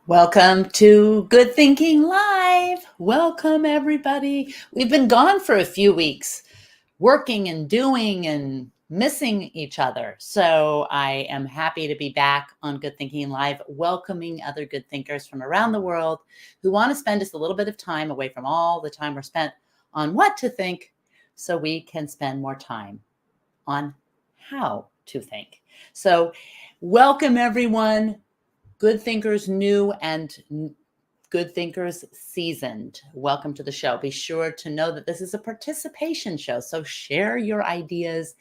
Welcome to Good Thinking Live. Welcome, everybody. We've been gone for a few weeks, working and doing and missing each other. So I am happy to be back on Good Thinking Live, welcoming other good thinkers from around the world who want to spend just a little bit of time away from all the time we're spent on what to think so we can spend more time on how to think. So welcome, everyone. Good thinkers new and good thinkers seasoned. Welcome to the show. Be sure to know that this is a participation show. So share your ideas,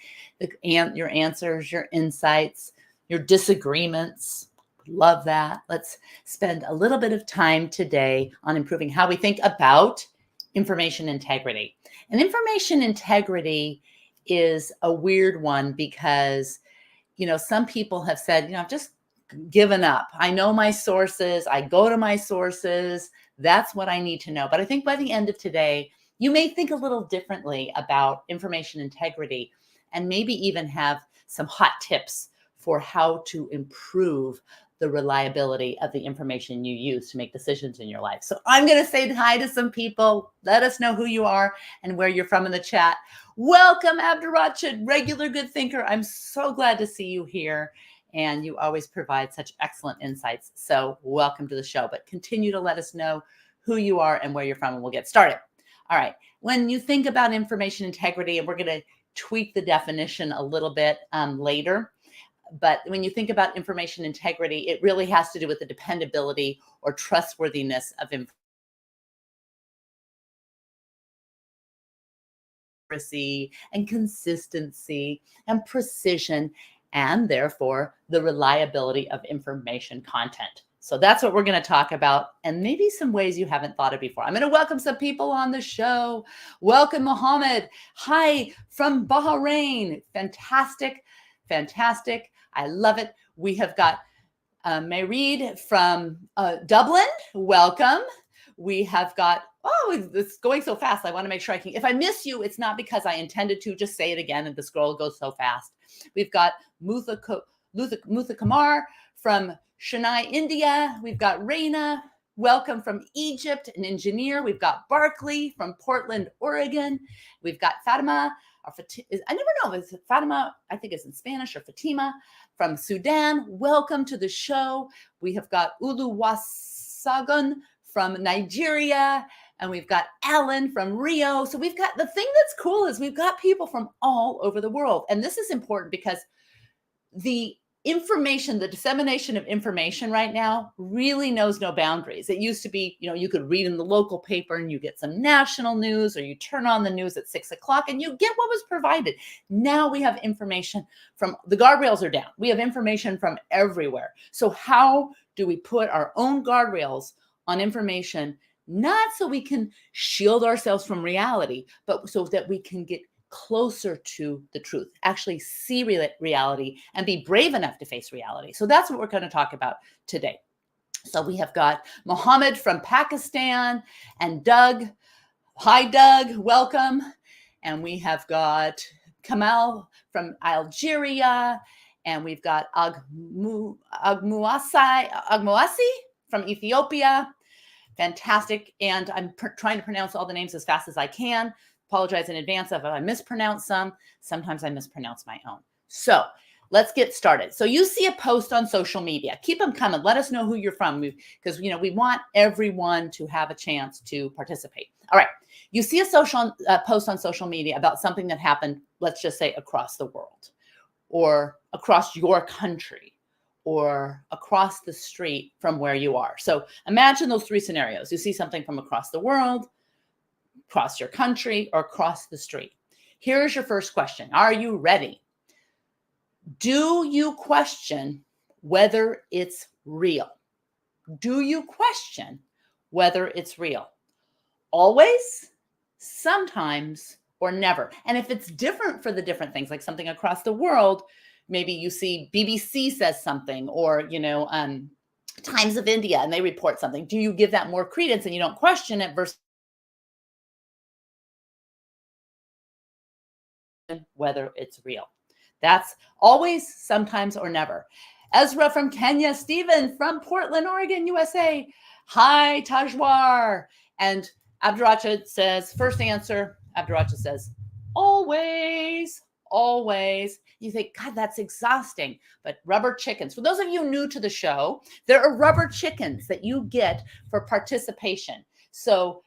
your answers, your insights, your disagreements. Love that. Let's spend a little bit of time today on improving how we think about information integrity. And information integrity is a weird one because, some people have said, I've just given up. I know my sources. I go to my sources. That's what I need to know. But I think by the end of today, you may think a little differently about information integrity and maybe even have some hot tips for how to improve the reliability of the information you use to make decisions in your life. So I'm going to say hi to some people. Let us know who you are and where you're from in the chat. Welcome, Abdurrachid, regular good thinker. I'm so glad to see you here. And you always provide such excellent insights. So welcome to the show, but continue to let us know who you are and where you're from, and we'll get started. All right. When you think about information integrity, and we're going to tweak the definition a little bit later, but when you think about information integrity, it really has to do with the dependability or trustworthiness of information and consistency and precision, and therefore the reliability of information content. So that's what we're going to talk about, and maybe some ways you haven't thought of before. I'm going to welcome some people on the show. Welcome, Mohammed. Hi from Bahrain. Fantastic. Fantastic. I love it. We have got Mayreed from Dublin. Welcome. We have got, it's going so fast. I want to make sure I can. If I miss you, it's not because I intended to. Just say it again, and the scroll goes so fast. We've got Mutha Kamar from Chennai, India. We've got Reina. Welcome from Egypt, an engineer. We've got Barkley from Portland, Oregon. We've got Fatima. I never know if it's Fatima, I think it's in Spanish, or Fatima from Sudan. Welcome to the show. We have got Uluwasagun from Nigeria, and we've got Alan from Rio. So we've got, the thing that's cool is we've got people from all over the world. And this is important because the information, the dissemination of information right now really knows no boundaries. It used to be, you could read in the local paper and you get some national news, or you turn on the news at 6 o'clock and you get what was provided. Now we have information from, the guardrails are down. We have information from everywhere. So how do we put our own guardrails on information, not so we can shield ourselves from reality, but so that we can get closer to the truth, actually see reality and be brave enough to face reality. So that's what we're going to talk about today. So we have got Mohammed from Pakistan and Doug. Hi, Doug. Welcome. And we have got Kamal from Algeria. And we've got Agmuasi from Ethiopia. Fantastic. And I'm trying to pronounce all the names as fast as I can. Apologize in advance if I mispronounce some. Sometimes I mispronounce my own. So let's get started. So you see a post on social media. Keep them coming. Let us know who you're from, because we want everyone to have a chance to participate. All right. You see a post on social media about something that happened, let's just say across the world, or across your country, or across the street from where you are. So imagine those three scenarios. You see something from across the world, across your country, or across the street. Here's your first question. Are you ready? Do you question whether it's real? Do you question whether it's real? Always, sometimes, or never. And if it's different for the different things, like something across the world, maybe you see BBC says something, or, Times of India, and they report something. Do you give that more credence and you don't question it versus whether it's real? That's always, sometimes, or never. Ezra from Kenya. Stephen from Portland, Oregon, USA. Hi, Tajwar. And Abdurrachid says, first answer, Abdurrachid says, always, always. You think, God, that's exhausting. But rubber chickens. For those of you new to the show, there are rubber chickens that you get for participation. So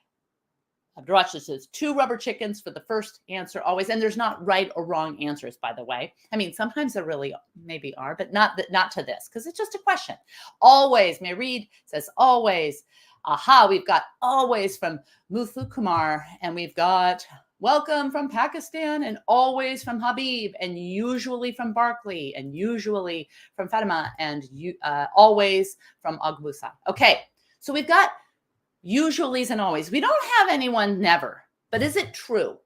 Abdurrachid says 2 rubber chickens for the first answer always. And there's not right or wrong answers, by the way. I mean, sometimes there really maybe are, but not to this, because it's just a question. Always. May says always. Aha, we've got always from Muthu Kumar, and we've got welcome from Pakistan, and always from Habib, and usually from Barkley, and usually from Fatima, and always from Agbusa. Okay, so we've got usuallys and always. We don't have anyone never, but is it true?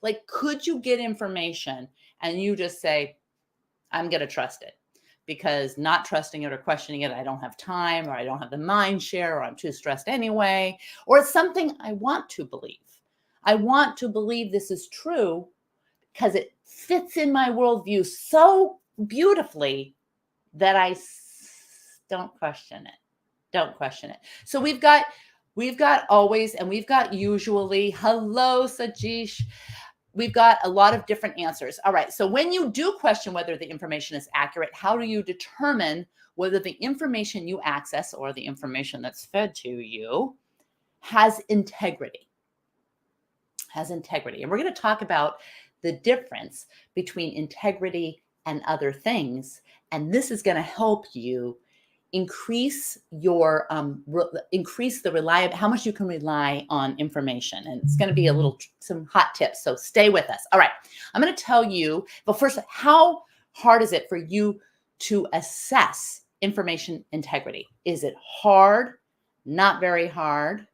Like, could you get information and you just say, I'm going to trust it? Because not trusting it or questioning it, I don't have time, or I don't have the mind share, or I'm too stressed anyway, or it's something I want to believe. I want to believe this is true because it fits in my worldview so beautifully that I don't question it. Don't question it. So we've got always, and we've got usually. Hello, Sajish. We've got a lot of different answers. All right. So when you do question whether the information is accurate, how do you determine whether the information you access or the information that's fed to you has integrity? Has integrity. And we're going to talk about the difference between integrity and other things. And this is going to help you increase your increase the reliability, how much you can rely on information. And it's going to be some hot tips. So stay with us. All right. I'm going to tell you, but first, how hard is it for you to assess information integrity? Is it hard? Not very hard?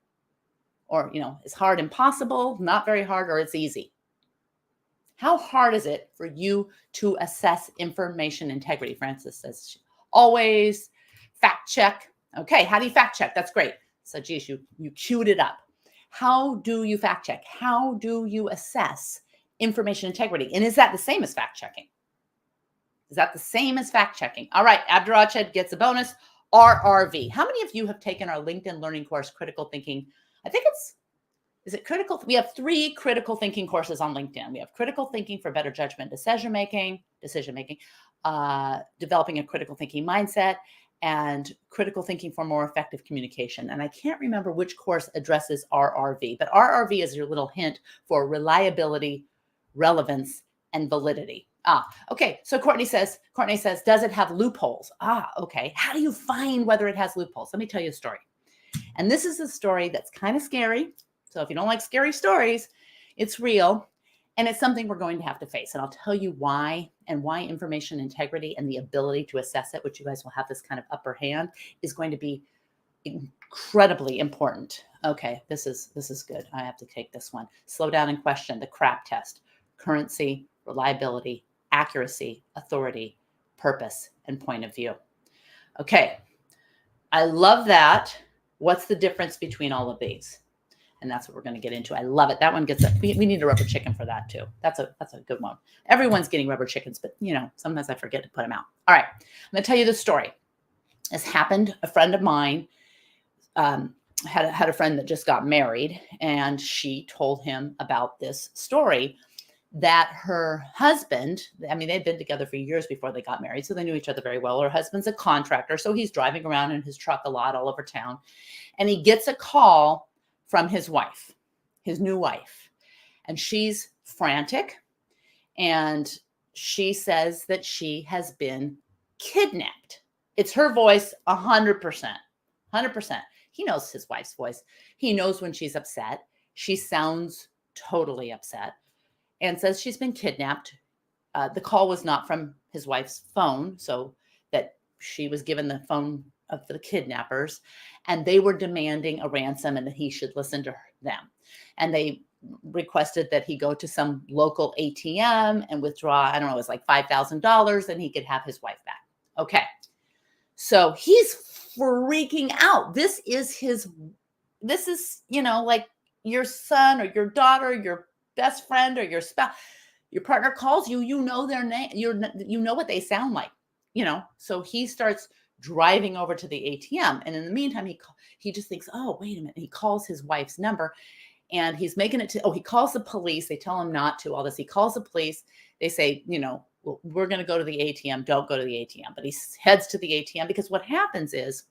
Or, is hard impossible? Not very hard? Or it's easy? How hard is it for you to assess information integrity? Francis says, always. Fact check. Okay, how do you fact check? That's great. So, geez, you queued it up. How do you fact check? How do you assess information integrity? And is that the same as fact checking? Is that the same as fact checking? All right, Abdurrachid gets a bonus. RRV. How many of you have taken our LinkedIn learning course, Critical Thinking? I think is it critical? We have 3 critical thinking courses on LinkedIn. We have critical thinking for better judgment, decision making, developing a critical thinking mindset, and critical thinking for more effective communication. And I can't remember which course addresses RRV, but RRV is your little hint for reliability, relevance, and validity. Okay. So Courtney says, does it have loopholes? Okay. How do you find whether it has loopholes? Let me tell you a story. And this is a story that's kind of scary. So if you don't like scary stories, it's real. And it's something we're going to have to face. And I'll tell you why, and why information integrity and the ability to assess it, which you guys will have this kind of upper hand, is going to be incredibly important. Okay, this is good. I have to take this one. Slow down and question the CRAP test: currency, reliability, accuracy, authority, purpose, and point of view. Okay, I love that. What's the difference between all of these? And that's what we're going to get into. I love it. That one gets we need a rubber chicken for that too. That's a good one. Everyone's getting rubber chickens, but sometimes I forget to put them out. All right. I'm going to tell you the story. This happened. A friend of mine had a friend that just got married, and she told him about this story that her husband, they'd been together for years before they got married, so they knew each other very well. Her husband's a contractor, so he's driving around in his truck a lot all over town, and he gets a call from his wife, his new wife. And she's frantic. And she says that she has been kidnapped. It's her voice, 100%. 100%. He knows his wife's voice. He knows when she's upset. She sounds totally upset and says she's been kidnapped. The call was not from his wife's phone, so that she was given the phone of the kidnappers, and they were demanding a ransom and that he should listen to them. And they requested that he go to some local ATM and withdraw, I don't know, it was like $5,000, and he could have his wife back. Okay. So he's freaking out. This is, like your son or your daughter, your best friend or your spouse, your partner calls you, you know their name, you know what they sound like. so he starts driving over to the ATM. And in the meantime, he just thinks, oh, wait a minute. He calls his wife's number and he's making it to, he calls the police. They tell him not to, all this. He calls the police. They say, well, we're going to go to the ATM. Don't go to the ATM. But he heads to the ATM because what happens is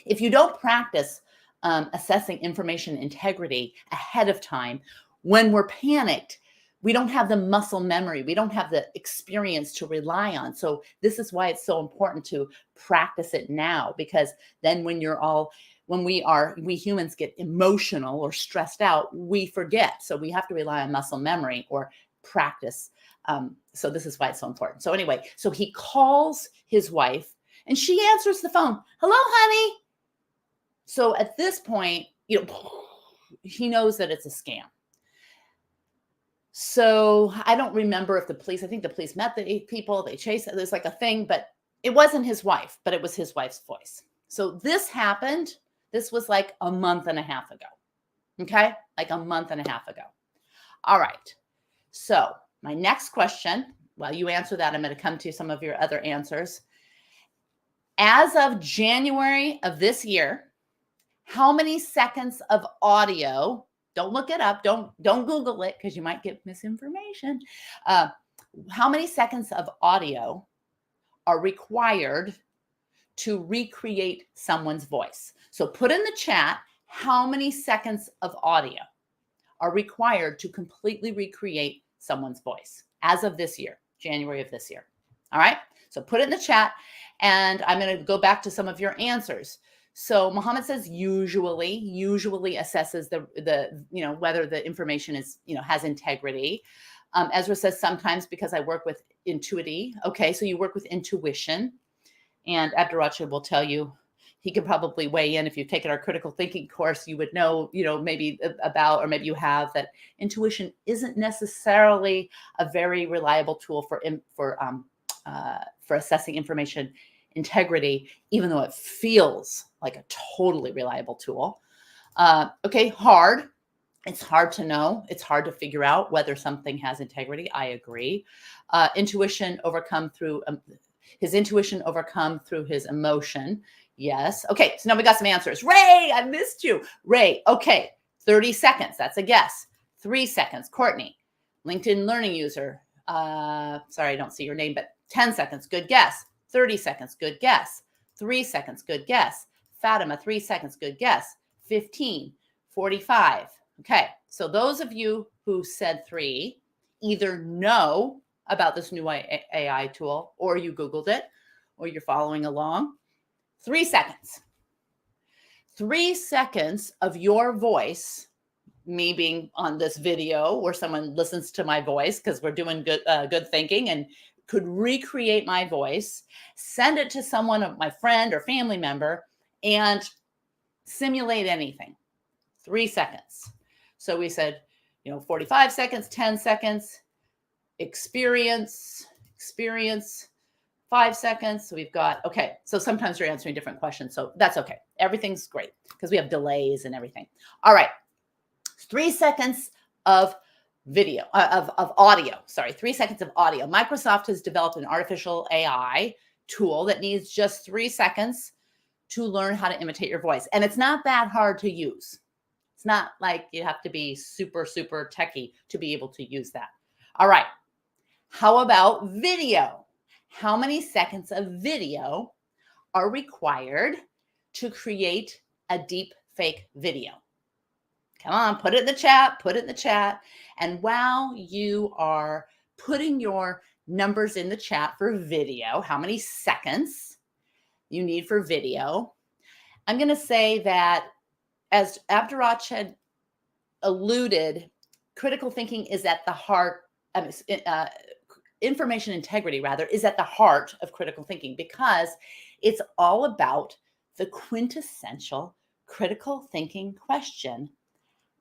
if you don't practice assessing information integrity ahead of time, when we're panicked, we don't have the muscle memory. We don't have the experience to rely on. So this is why it's so important to practice it now, because then when we humans get emotional or stressed out, we forget. So we have to rely on muscle memory or practice. So this is why it's so important. So anyway, so he calls his wife and she answers the phone. Hello, honey. So at this point, he knows that it's a scam. So I don't remember if I think the police met the people, they chased it. There's like a thing, but it wasn't his wife, but it was his wife's voice. So this happened. This was like a month and a half ago. Okay. Like a month and a half ago. All right. So my next question, while you answer that, I'm going to come to some of your other answers. As of January of this year, how many seconds of audio, don't look it up, don't Google it because you might get misinformation. How many seconds of audio are required to recreate someone's voice? So put in the chat, how many seconds of audio are required to completely recreate someone's voice as of this year, January of this year. All right. So put it in the chat and I'm going to go back to some of your answers. So Muhammad says usually assesses the whether the information is, has integrity. Ezra says sometimes because I work with intuity. Okay. So you work with intuition, and Abdurrachid will tell you, he could probably weigh in. If you've taken our critical thinking course, you would know, maybe about, or maybe you have, that intuition isn't necessarily a very reliable tool for assessing information integrity, even though it feels like a totally reliable tool. Okay, hard. It's hard to know. It's hard to figure out whether something has integrity. I agree. Intuition overcome through his intuition overcome through his emotion. Yes. Okay. So now we got some answers. Ray, I missed you. Ray. Okay. 30 seconds. That's a guess. 3 seconds. Courtney, LinkedIn learning user. Sorry, I don't see your name, but 10 seconds. Good guess. 30 seconds. Good guess. 3 seconds. Good guess. Fatima, 3 seconds. Good guess. 15, 45. Okay. So those of you who said 3 either know about this new AI tool, or you Googled it, or you're following along. 3 seconds. 3 seconds of your voice, me being on this video where someone listens to my voice because we're doing good thinking and could recreate my voice, send it to someone, my friend or family member, and simulate anything. 3 seconds. So we said, 45 seconds, 10 seconds, experience, 5 seconds. So we've got, okay. So sometimes you're answering different questions. So that's okay. Everything's great because we have delays and everything. All right. 3 seconds of video, of audio. Sorry, 3 seconds of audio. Microsoft has developed an artificial AI tool that needs just 3 seconds to learn how to imitate your voice. And it's not that hard to use. It's not like you have to be super, super techie to be able to use that. All right. How about video? How many seconds of video are required to create a deep fake video? Come on, put it in the chat, put it in the chat. And while you are putting your numbers in the chat for video, how many seconds you need for video, I'm going to say that, as Abdurrach had alluded, critical thinking is at the heart, information integrity rather, is at the heart of critical thinking, because it's all about the quintessential critical thinking question: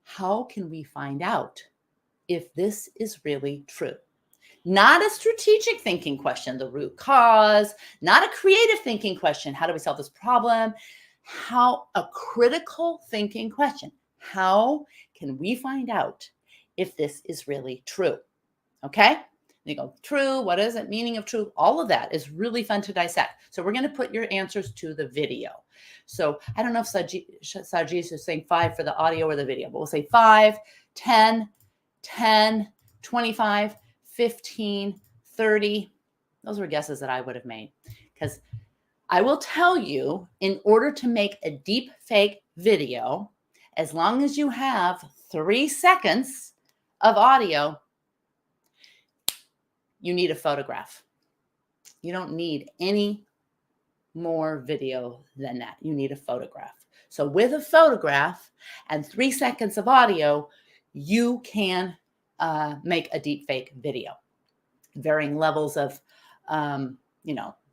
how can we find out if this is really true? Not a strategic thinking question, the root cause, not a creative thinking question, how do we solve this problem? A critical thinking question: how can we find out if this is really true? Okay. You go, true, what is it? Meaning of truth. All of that is really fun to dissect. So we're going to put your answers to the video. So I don't know if Sajis is saying 5 for the audio or the video, but we'll say 5, 10, 10, 25, 15, 30. Those were guesses that I would have made, because I will tell you, in order to make a deep fake video, as long as you have 3 seconds of audio, you need a photograph. You don't need any more video than that. You need a photograph. So with a photograph and 3 seconds of audio, you can make a deep fake video. Varying levels of,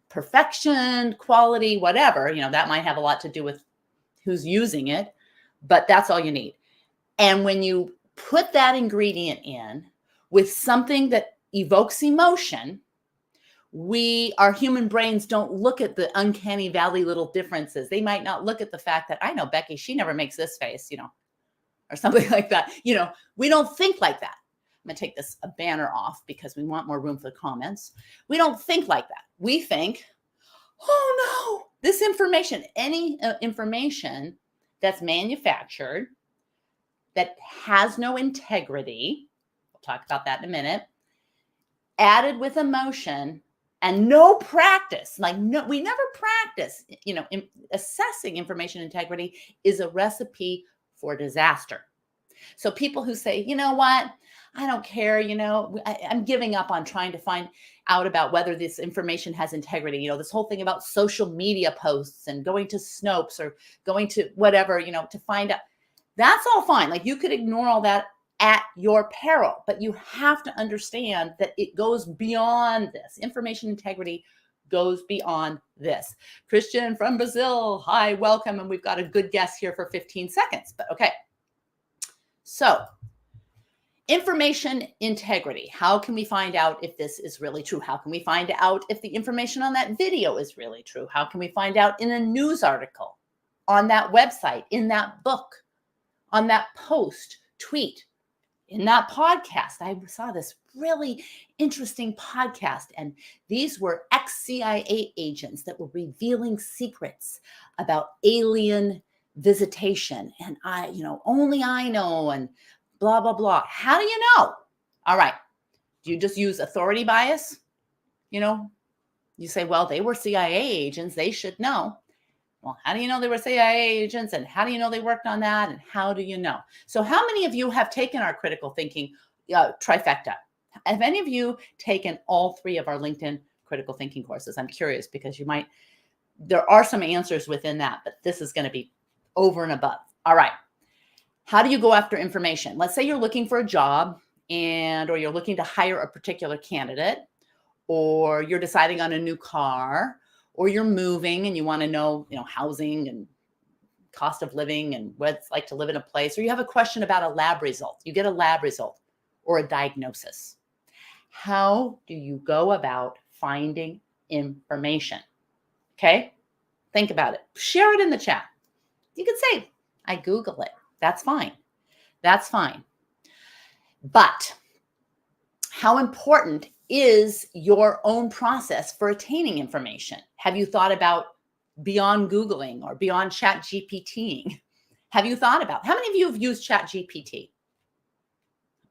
perfection, quality, whatever, that might have a lot to do with who's using it, but that's all you need. And when you put that ingredient in with something that evokes emotion, our human brains don't look at the uncanny valley little differences. They might not look at the fact that, I know Becky, she never makes this face, or something like that. We don't think like that. I'm going to take this banner off because we want more room for the comments. We don't think like that. We think, oh no, this information, any information that's manufactured, that has no integrity, we'll talk about that in a minute, added with emotion and no practice, we never practice, assessing information integrity, is a recipe for disaster. So people who say, you know what, I don't care, I'm giving up on trying to find out about whether this information has integrity. This whole thing about social media posts and going to Snopes or going to whatever, to find out. That's all fine. You could ignore all that at your peril, but you have to understand that it goes beyond this. Information integrity goes beyond this. Christian from Brazil, hi, welcome. And we've got a good guess here for 15 seconds, but okay. So information integrity. How can we find out if this is really true? How can we find out if the information on that video is really true? How can we find out in a news article, on that website, in that book, on that post, tweet, in that podcast? I saw this really interesting podcast, and these were ex-CIA agents that were revealing secrets about alien visitation. And only I know, and blah, blah, blah. How do you know? All right. Do you just use authority bias? You say, well, they were CIA agents, they should know. Well, how do you know they were CIA agents? And how do you know they worked on that? And how do you know? So how many of you have taken our critical thinking trifecta? Have any of you taken all 3 of our LinkedIn critical thinking courses? I'm curious, because there are some answers within that, but this is going to be over and above. All right. How do you go after information? Let's say you're looking for a job or you're looking to hire a particular candidate, or you're deciding on a new car, or you're moving and you want to know, housing and cost of living and what it's like to live in a place, or you have a question about a lab result. You get a lab result or a diagnosis. How do you go about finding information? Okay. Think about it. Share it in the chat. You could say, I Google it. That's fine. That's fine. But how important is your own process for attaining information? Have you thought about beyond Googling or beyond Chat GPTing? Have you thought about, how many of you have used Chat GPT?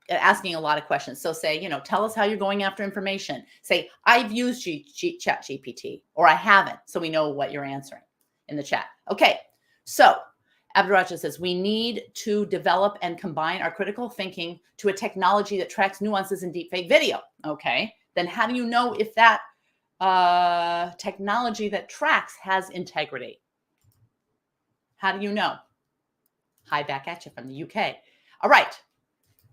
Asking a lot of questions. So say, tell us how you're going after information. Say, I've used Chat GPT, or I haven't. So we know what you're answering in the chat. Okay. So Abdurrahman says, we need to develop and combine our critical thinking to a technology that tracks nuances in deepfake video. Okay. Then how do you know if that technology that tracks has integrity? How do you know? Hi, back at you from the UK. All right.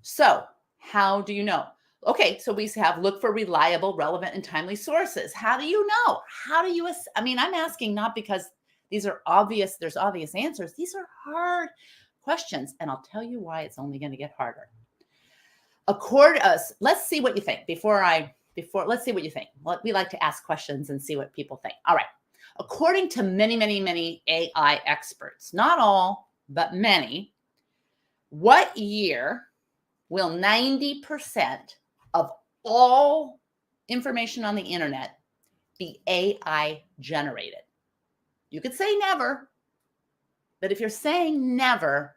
So how do you know? Okay. So we have look for reliable, relevant, and timely sources. How do you know? How do you, I'm asking not because these are obvious, there's obvious answers. These are hard questions. And I'll tell you why it's only going to get harder. Let's see what you think let's see what you think. We like to ask questions and see what people think. All right. According to many, many, many AI experts, not all, but many, what year will 90% of all information on the internet be AI generated? You could say never, but if you're saying never,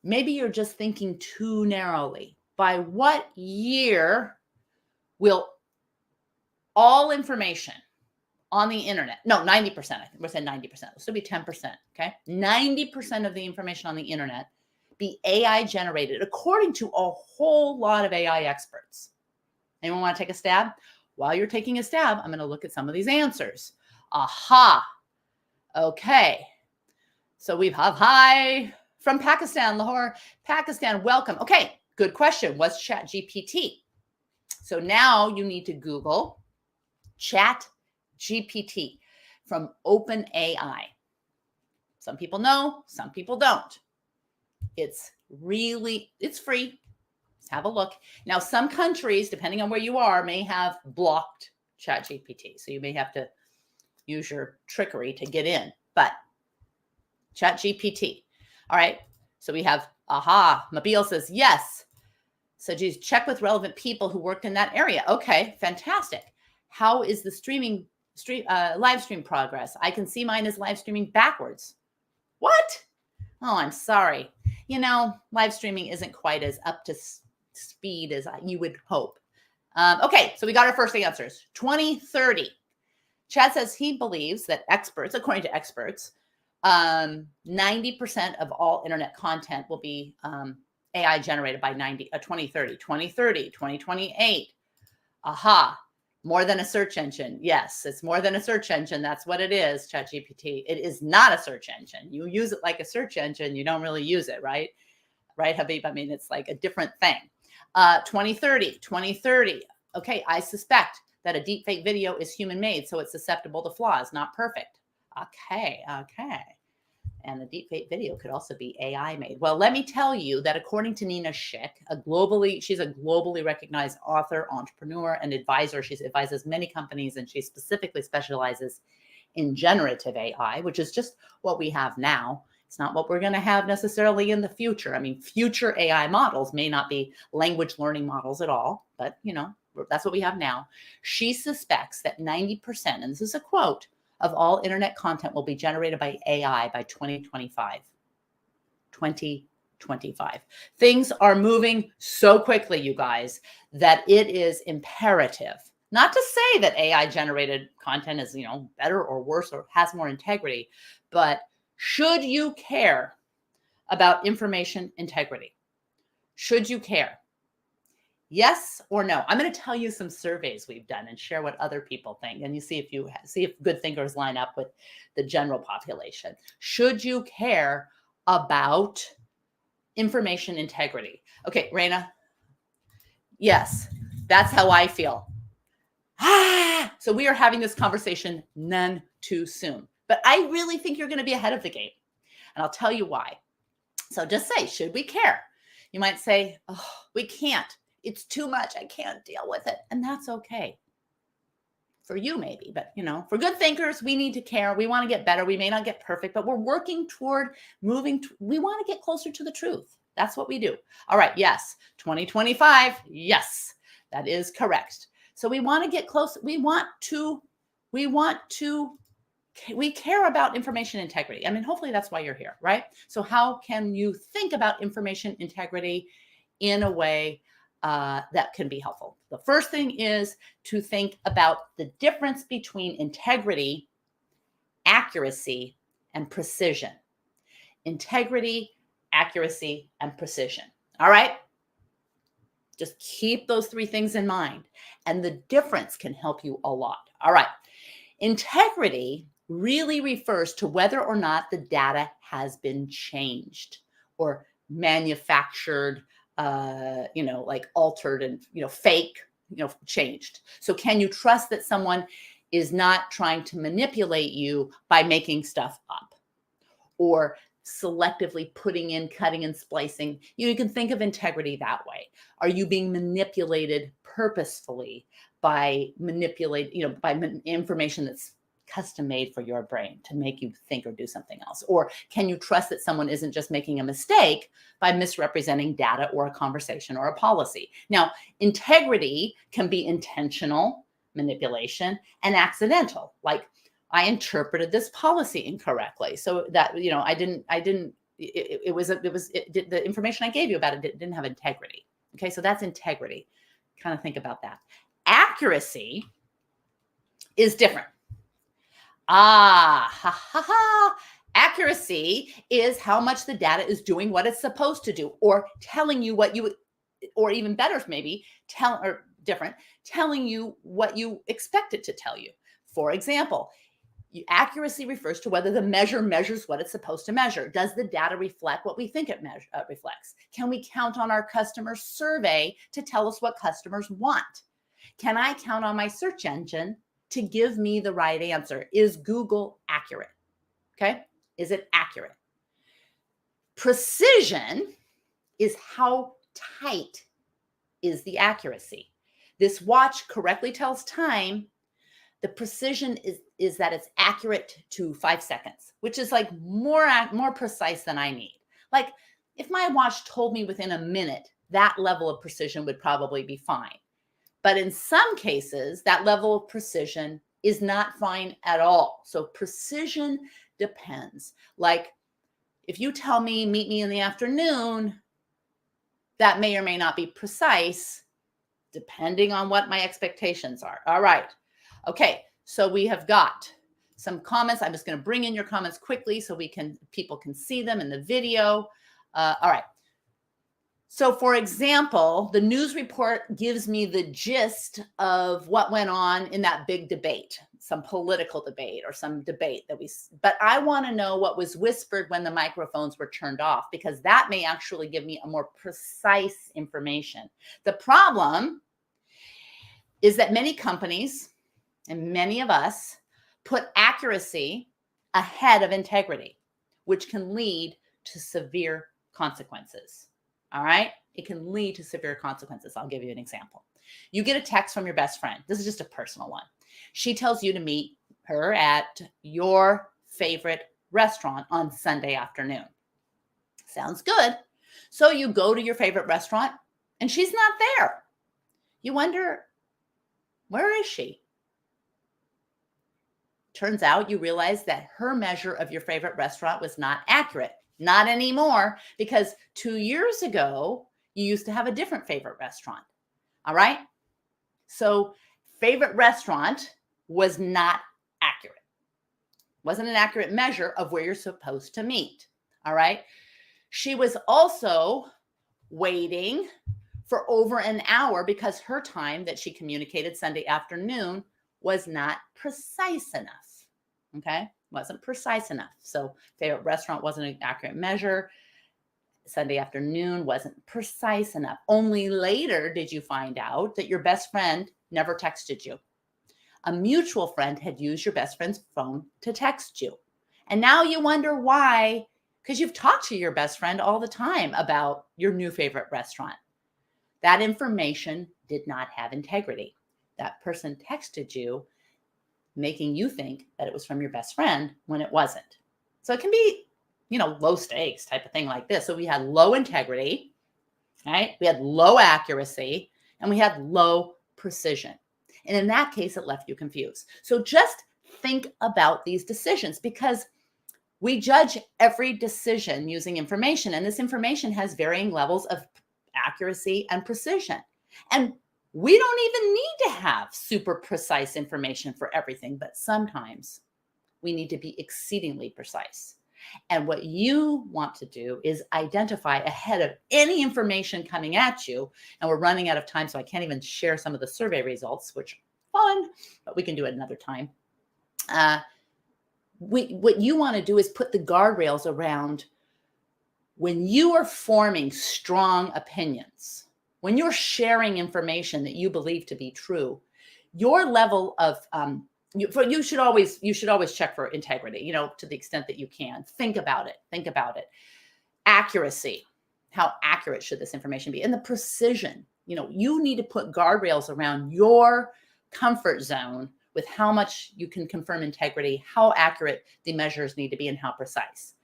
maybe you're just thinking too narrowly. By what year will all information on the internet, no, 90%, I think we're saying 90%, this would be 10%, okay? 90% of the information on the internet be AI generated according to a whole lot of AI experts. Anyone want to take a stab? While you're taking a stab, I'm going to look at some of these answers. Aha. Okay. So we have hi from Pakistan, Lahore, Pakistan. Welcome. Okay. Good question. What's ChatGPT? So now you need to Google ChatGPT from OpenAI. Some people know, some people don't. It's free. Let's have a look. Now, some countries, depending on where you are, may have blocked ChatGPT. So you may have to use your trickery to get in. But ChatGPT. All right. So we have, Mabeel says, yes. So just check with relevant people who worked in that area. Okay, fantastic. How is the live stream progress? I can see mine is live streaming backwards. What? Oh, I'm sorry. Live streaming isn't quite as up to speed as you would hope. Okay, so we got our first answers. 2030. Chad says he believes that according to experts, 90% of all internet content will be AI generated by 2030, 2028. More than a search engine. Yes, it's more than a search engine. That's what it is, ChatGPT. It is not a search engine. You use it like a search engine. You don't really use it, right? Right, Habib? I mean, it's like a different thing. 2030. Okay, I suspect that a deepfake video is human-made, so it's susceptible to flaws, not perfect. Okay. And the deepfake video could also be AI made. Well, let me tell you that according to Nina Schick, she's a globally recognized author, entrepreneur, and advisor. She advises many companies, and she specifically specializes in generative AI, which is just what we have now. It's not what we're going to have necessarily in the future. I mean, future AI models may not be language learning models at all, but that's what we have now. She suspects that 90%, and this is a quote, of all internet content will be generated by AI by 2025. 2025. Things are moving so quickly, you guys, that it is imperative. Not to say that AI generated content is, better or worse or has more integrity, but should you care about information integrity? Should you care? Yes or no? I'm going to tell you some surveys we've done and share what other people think, and you see if good thinkers line up with the general population. Should you care about information integrity? Okay, Raina. Yes, that's how I feel. So we are having this conversation none too soon, but I really think you're going to be ahead of the game, and I'll tell you why. So just say, should we care? You might say, oh, we can't. It's too much. I can't deal with it. And that's okay. For you, maybe. But, for good thinkers, we need to care. We want to get better. We may not get perfect, but we're working toward we want to get closer to the truth. That's what we do. All right. Yes. 2025. Yes, that is correct. So we want to get close. We care about information integrity. I mean, hopefully that's why you're here, right? So how can you think about information integrity in a way that can be helpful? The first thing is to think about the difference between integrity, accuracy, and precision. Integrity, accuracy, and precision. All right? Just keep those three things in mind, and the difference can help you a lot. All right. Integrity really refers to whether or not the data has been changed or manufactured, like altered and, fake, changed. So can you trust that someone is not trying to manipulate you by making stuff up or selectively putting in, cutting and splicing? You can think of integrity that way. Are you being manipulated purposefully by information that's custom made for your brain to make you think or do something else? Or can you trust that someone isn't just making a mistake by misrepresenting data or a conversation or a policy? Now, integrity can be intentional manipulation and accidental. Like, I interpreted this policy incorrectly, so that, the information I gave you about it didn't have integrity. Okay, so that's integrity. Kind of think about that. Accuracy is different. Accuracy is how much the data is doing what it's supposed to do, or telling you what you, or even better, maybe telling you what you expect it to tell you. For example, accuracy refers to whether the measure measures what it's supposed to measure. Does the data reflect what we think it reflects? Can we count on our customer survey to tell us what customers want? Can I count on my search engine to give me the right answer? Is Google accurate? Okay. Is it accurate? Precision is how tight is the accuracy. This watch correctly tells time. The precision is that it's accurate to 5 seconds, which is like more precise than I need. Like, if my watch told me within a minute, that level of precision would probably be fine. But in some cases, that level of precision is not fine at all. So precision depends. Like, if you tell me, meet me in the afternoon, that may or may not be precise, depending on what my expectations are. All right. Okay, so we have got some comments. I'm just going to bring in your comments quickly so people can see them in the video. All right. So, for example, the news report gives me the gist of what went on in that big debate, some political debate or some debate but I want to know what was whispered when the microphones were turned off, because that may actually give me a more precise information. The problem is that many companies and many of us put accuracy ahead of integrity, which can lead to severe consequences. All right? It can lead to severe consequences. I'll give you an example. You get a text from your best friend. This is just a personal one. She tells you to meet her at your favorite restaurant on Sunday afternoon. Sounds good. So you go to your favorite restaurant and she's not there. You wonder, where is she? Turns out you realize that her measure of your favorite restaurant was not accurate. Not anymore, because 2 years ago, you used to have a different favorite restaurant. All right? So favorite restaurant was not accurate. Wasn't an accurate measure of where you're supposed to meet. All right? She was also waiting for over an hour because her time that she communicated Sunday afternoon was not precise enough. Okay? Wasn't precise enough. So favorite restaurant wasn't an accurate measure. Sunday afternoon wasn't precise enough. Only later did you find out that your best friend never texted you. A mutual friend had used your best friend's phone to text you. And now you wonder why, because you've talked to your best friend all the time about your new favorite restaurant. That information did not have integrity. That person texted you making you think that it was from your best friend when it wasn't. So it can be, low stakes type of thing like this. So we had low integrity, right? We had low accuracy, and we had low precision. And in that case, it left you confused. So just think about these decisions, because we judge every decision using information, and this information has varying levels of accuracy and precision. And we don't even need to have super precise information for everything, but sometimes we need to be exceedingly precise. And what you want to do is identify ahead of any information coming at you. And we're running out of time, so I can't even share some of the survey results, which are fun, but we can do it another time. What you want to do is put the guardrails around when you are forming strong opinions. When you're sharing information that you believe to be true, your level of you should always check for integrity, to the extent that you can. Think about it. Accuracy. How accurate should this information be? And the precision. You need to put guardrails around your comfort zone with how much you can confirm integrity, how accurate the measures need to be, and how precise,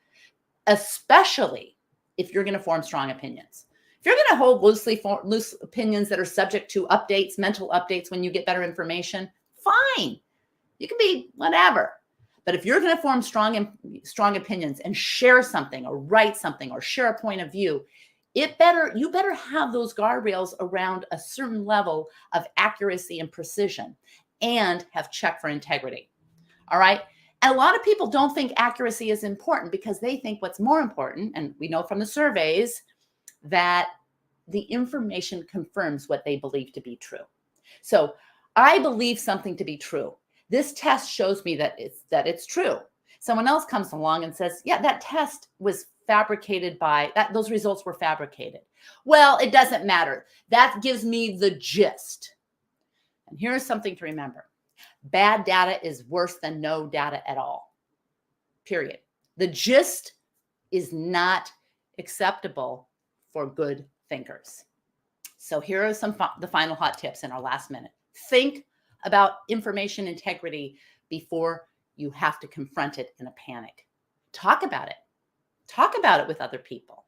especially if you're going to form strong opinions. If you're going to hold loose opinions that are subject to updates, mental updates when you get better information, fine. You can be whatever. But if you're going to form strong opinions and share something or write something or share a point of view, you better have those guardrails around a certain level of accuracy and precision and have checked for integrity. All right. And a lot of people don't think accuracy is important because they think what's more important, and we know from the surveys that the information confirms what they believe to be true. So I believe something to be true. This test shows me that it's true. Someone else comes along and says, yeah, that test was fabricated those results were fabricated. Well, it doesn't matter. That gives me the gist. And here's something to remember. Bad data is worse than no data at all. Period. The gist is not acceptable for good thinkers. So here are the final hot tips in our last minute. Think about information integrity before you have to confront it in a panic. Talk about it. Talk about it with other people.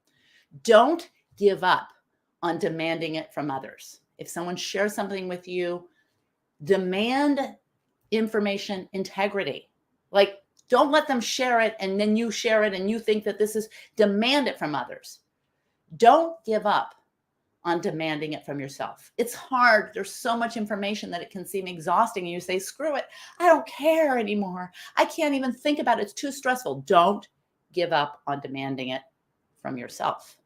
Don't give up on demanding it from others. If someone shares something with you, demand information integrity. Like, don't let them share it and then you share it and you think that demand it from others. Don't give up on demanding it from yourself. It's hard. There's so much information that it can seem exhausting. And you say, screw it. I don't care anymore. I can't even think about it. It's too stressful. Don't give up on demanding it from yourself.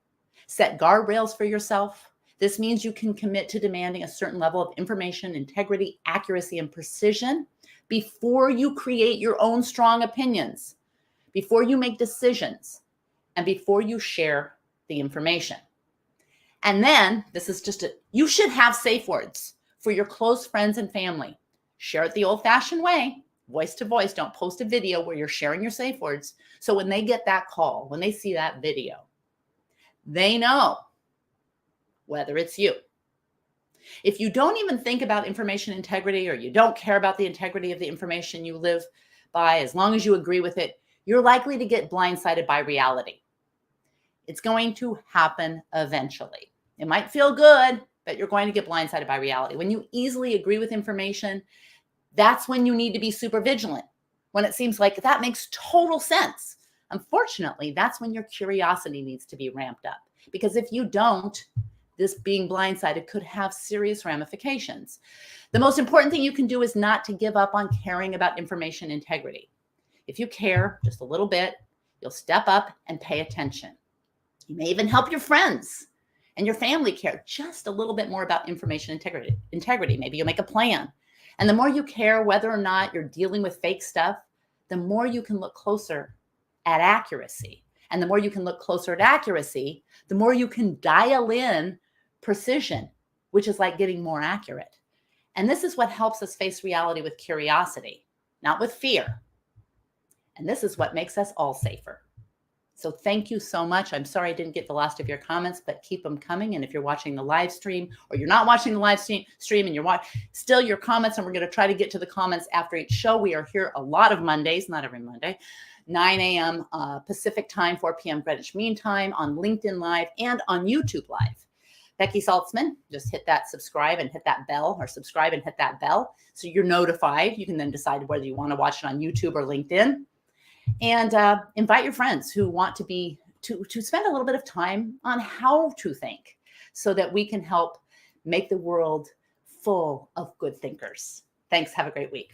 Set guardrails for yourself. This means you can commit to demanding a certain level of information, integrity, accuracy, and precision before you create your own strong opinions, before you make decisions, and before you share the information. And then you should have safe words for your close friends and family. Share it the old-fashioned way, voice to voice. Don't post a video where you're sharing your safe words. So when they get that call, when they see that video, they know whether it's you. If you don't even think about information integrity, or you don't care about the integrity of the information you live by, as long as you agree with it, you're likely to get blindsided by reality. It's going to happen eventually. It might feel good, but you're going to get blindsided by reality. When you easily agree with information, that's when you need to be super vigilant. When it seems like that makes total sense. Unfortunately, that's when your curiosity needs to be ramped up. Because if you don't, this being blindsided could have serious ramifications. The most important thing you can do is not to give up on caring about information integrity. If you care just a little bit, you'll step up and pay attention. You may even help your friends and your family care just a little bit more about information integrity. Maybe you'll make a plan. And the more you care whether or not you're dealing with fake stuff, the more you can look closer at accuracy. And the more you can look closer at accuracy, the more you can dial in precision, which is like getting more accurate. And this is what helps us face reality with curiosity, not with fear. And this is what makes us all safer. So thank you so much. I'm sorry I didn't get the last of your comments, but keep them coming. And if you're watching the live stream, or you're not watching the live stream and you're still your comments, and we're going to try to get to the comments after each show. We are here a lot of Mondays, not every Monday, 9 a.m. Pacific time, 4 p.m. Greenwich Mean Time, on LinkedIn Live and on YouTube Live. Becky Saltzman, just hit that subscribe and hit that bell, or subscribe and hit that bell, so you're notified. You can then decide whether you want to watch it on YouTube or LinkedIn. And invite your friends who want to spend a little bit of time on how to think, so that we can help make the world full of good thinkers. Thanks. Have a great week.